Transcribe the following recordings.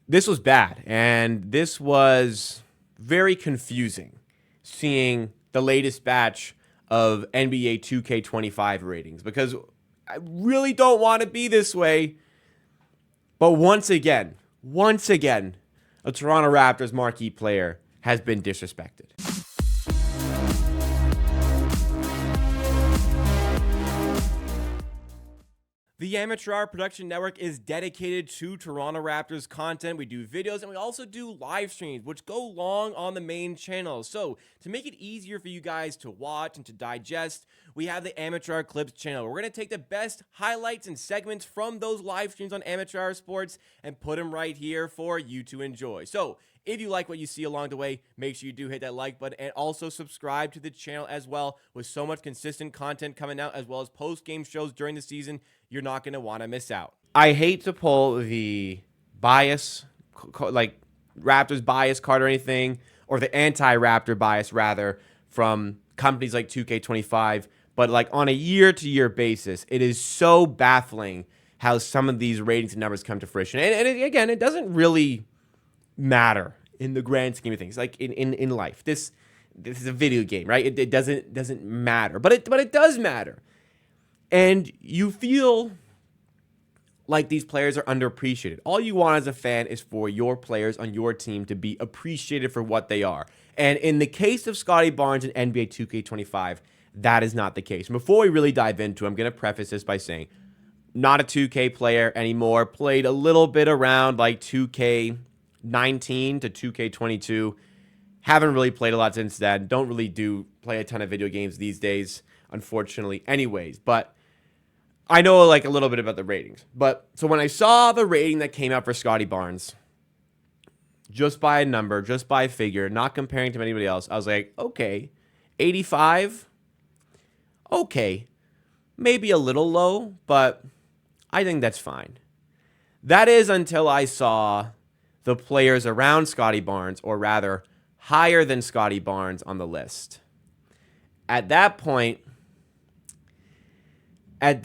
this was bad, and this was very confusing seeing the latest batch of NBA 2K25 ratings because I really don't want to be this way. But once again, a Toronto Raptors marquee player has been disrespected. The Amateur Hour Production Network is dedicated to Toronto Raptors content. We do videos and we also do live streams, which go long on the main channel. So, to make it easier for you guys to watch and to digest, we have the Amateur Hour Clips channel. We're going to take the best highlights and segments from those live streams on Amateur Hour Sports and put them right here for you to enjoy. So, if you like what you see along the way, make sure you do hit that like button and also subscribe to the channel as well. With so much consistent content coming out as well as post-game shows during the season, you're not going to want to miss out. I hate to pull the bias, like Raptors bias card or anything, or the anti-Raptor bias rather, from companies like 2K25, but like on a year-to-year basis, it is so baffling how some of these ratings and numbers come to fruition. And again, it doesn't really matter in the grand scheme of things, like in life. This is a video game, right? It doesn't matter, but it does matter. And you feel like these players are underappreciated. All you want as a fan is for your players on your team to be appreciated for what they are. And in the case of Scottie Barnes and NBA 2K25, that is not the case. And before we really dive into it, I'm going to preface this by saying, not a 2K player anymore. Played a little bit around like 2K19 to 2K22. Haven't really played a lot since then. Don't really play a ton of video games these days, unfortunately, anyways. But I know like a little bit about the ratings. But so when I saw the rating that came out for Scottie Barnes, just by a number, just by a figure, not comparing to anybody else, I was like, okay, 85, okay, maybe a little low, but I think that's fine. That is until I saw the players around Scottie Barnes, or rather, higher than Scottie Barnes on the list. At that point, it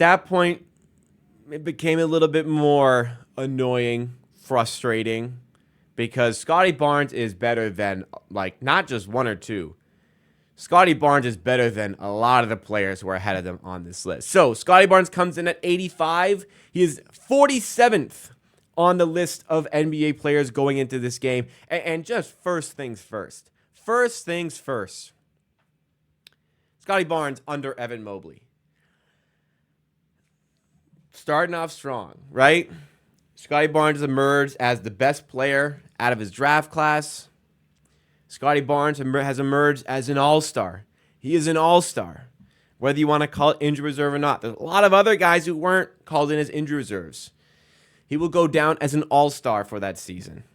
became a little bit more annoying, frustrating, because Scottie Barnes is better than, like, not just one or two. Scottie Barnes is better than a lot of the players who are ahead of them on this list. So, Scottie Barnes comes in at 85. He is 47th on the list of NBA players going into this game. And just first things first. First things first. Scottie Barnes under Evan Mobley. Starting off strong, right? Scottie Barnes emerged as the best player out of his draft class. Scottie Barnes has emerged as an all-star. He is an all-star, whether you want to call it injury reserve or not. There's a lot of other guys who weren't called in as injury reserves. He will go down as an all-star for that season.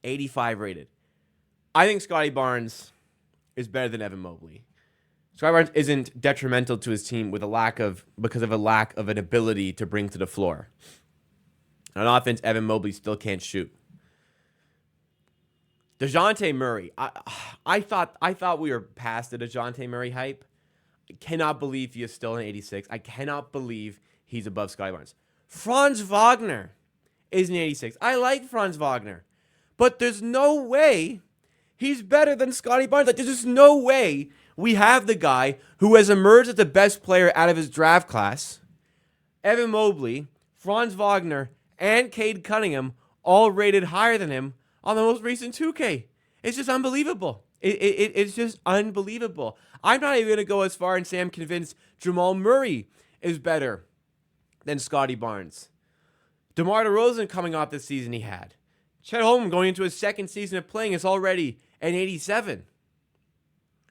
85 rated. I think Scottie Barnes is better than Evan Mobley. Scottie Barnes isn't detrimental to his team because of a lack of an ability to bring to the floor. On offense, Evan Mobley still can't shoot. DeJounte Murray. I thought we were past the DeJounte Murray hype. I cannot believe he is still an 86. I cannot believe he's above Scottie Barnes. Franz Wagner is an 86. I like Franz Wagner. But there's no way he's better than Scottie Barnes. Like, there's just no way we have the guy who has emerged as the best player out of his draft class, Evan Mobley, Franz Wagner, and Cade Cunningham all rated higher than him on the most recent 2K. It's just unbelievable. It's just unbelievable. I'm not even going to go as far and say I'm convinced Jamal Murray is better than Scottie Barnes. DeMar DeRozan coming off this season he had. Chet Holmgren going into his second season of playing is already an 87.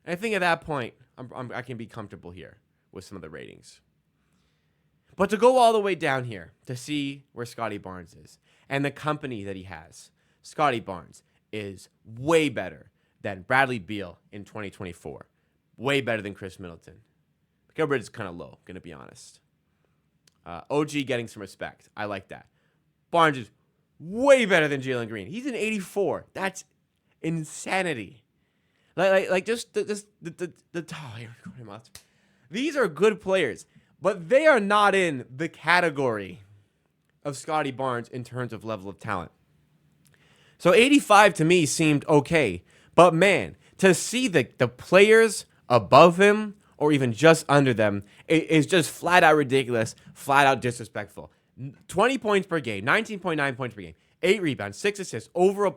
And I think at that point, I can be comfortable here with some of the ratings. But to go all the way down here to see where Scottie Barnes is and the company that he has, Scottie Barnes is way better than Bradley Beal in 2024. Way better than Chris Middleton. Gilbert is kind of low, going to be honest. OG getting some respect. I like that. Barnes is way better than Jalen Green. He's an 84. That's insanity. Just these are good players, but they are not in the category of Scottie Barnes in terms of level of talent. So 85 to me seemed okay. But man, to see the players above him or even just under them is just flat out ridiculous, flat out disrespectful. 20 points per game, 19.9 points per game, 8 rebounds, 6 assists, over a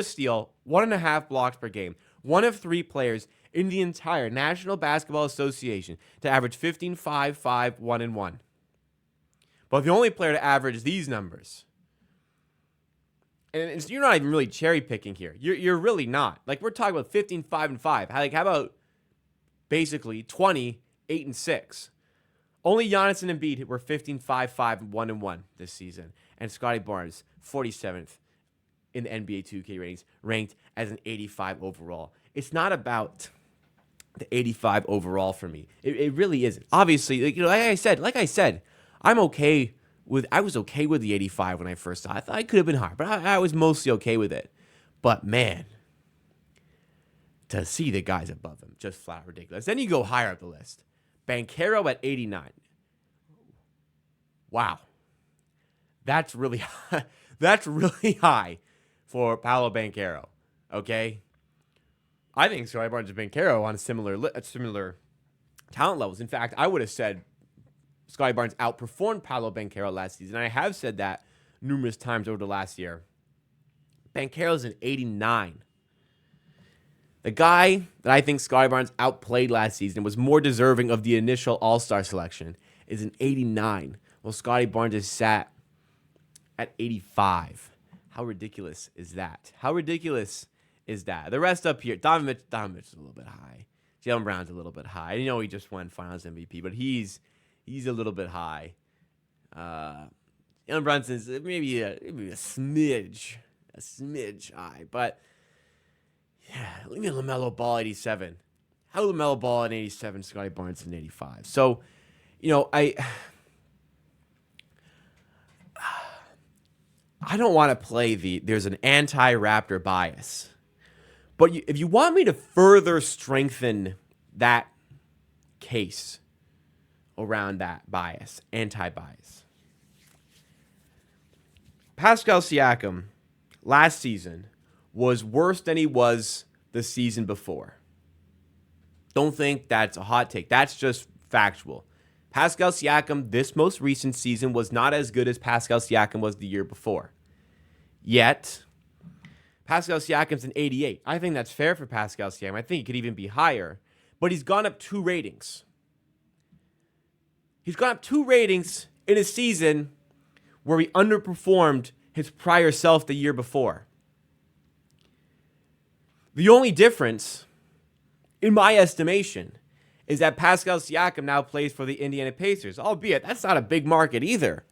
steal, 1.5 blocks per game. One of 3 players in the entire National Basketball Association to average 15, 5, 5, 1, and 1. But the only player to average these numbers. And you're not even really cherry picking here. You're really not. Like, we're talking about 15, 5, and 5. Like, how about basically 20, 8, and 6? Only Giannis and Embiid were 15, 5, 5, and 1 and 1 this season. And Scottie Barnes, 47th in the NBA 2K ratings, ranked as an 85 overall. It's not about the 85 overall for me. It really isn't. Obviously, like I said, I was okay with the 85 when I first saw it. I thought it could have been higher, but I was mostly okay with it. But man, to see the guys above him, just flat ridiculous. Then you go higher up the list. Banchero at 89. Wow. That's really high. That's really high for Paolo Banchero. Okay? I think Scottie Barnes and Banchero on similar talent levels. In fact, I would have said Scottie Barnes outperformed Paolo Banchero last season. I have said that numerous times over the last year. Banchero's an 89. The guy that I think Scottie Barnes outplayed last season was more deserving of the initial All-Star selection is an 89. Well, Scottie Barnes is sat at 85. How ridiculous is that? How ridiculous is that? The rest up here, Donovan Mitchell is a little bit high. Jaylen Brown's a little bit high. You know he just won Finals MVP, but he's a little bit high. Jaylen Brunson's maybe a smidge high, but yeah, leave me LaMelo Ball 87. How LaMelo Ball in 87, Scottie Barnes in 85. So, I don't want to play there's an anti-Raptor bias. But if you want me to further strengthen that case around that bias, anti-bias, Pascal Siakam last season was worse than he was the season before. Don't think that's a hot take. That's just factual. Pascal Siakam this most recent season was not as good as Pascal Siakam was the year before. Yet, Pascal Siakam's an 88. I think that's fair for Pascal Siakam. I think he could even be higher. But he's gone up 2 ratings. He's gone up 2 ratings in a season where he underperformed his prior self the year before. The only difference, in my estimation, is that Pascal Siakam now plays for the Indiana Pacers, albeit that's not a big market either.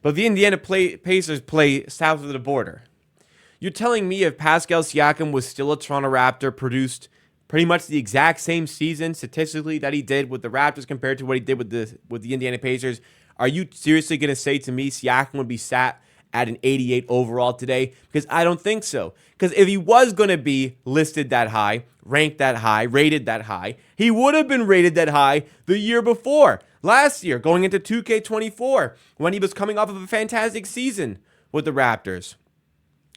But the Indiana Pacers play south of the border. You're telling me if Pascal Siakam was still a Toronto Raptor, produced pretty much the exact same season statistically that he did with the Raptors compared to what he did with the Indiana Pacers, are you seriously going to say to me Siakam would be sat at an 88 overall today? Because I don't think so. Because if he was going to be listed that high, ranked that high, rated that high, he would have been rated that high the year before. Last year, going into 2K24, when he was coming off of a fantastic season with the Raptors.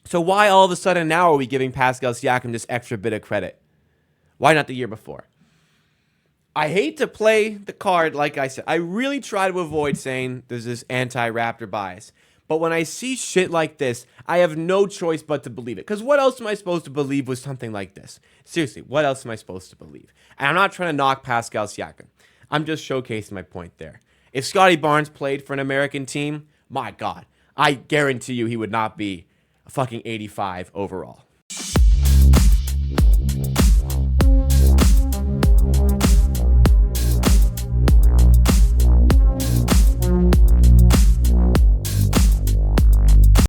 So why all of a sudden now are we giving Pascal Siakam this extra bit of credit? Why not the year before? I hate to play the card, like I said. I really try to avoid saying there's this anti-Raptor bias. But when I see shit like this, I have no choice but to believe it. Because what else am I supposed to believe with something like this? Seriously, what else am I supposed to believe? And I'm not trying to knock Pascal Siakam. I'm just showcasing my point there. If Scottie Barnes played for an American team, my God, I guarantee you he would not be a fucking 85 overall.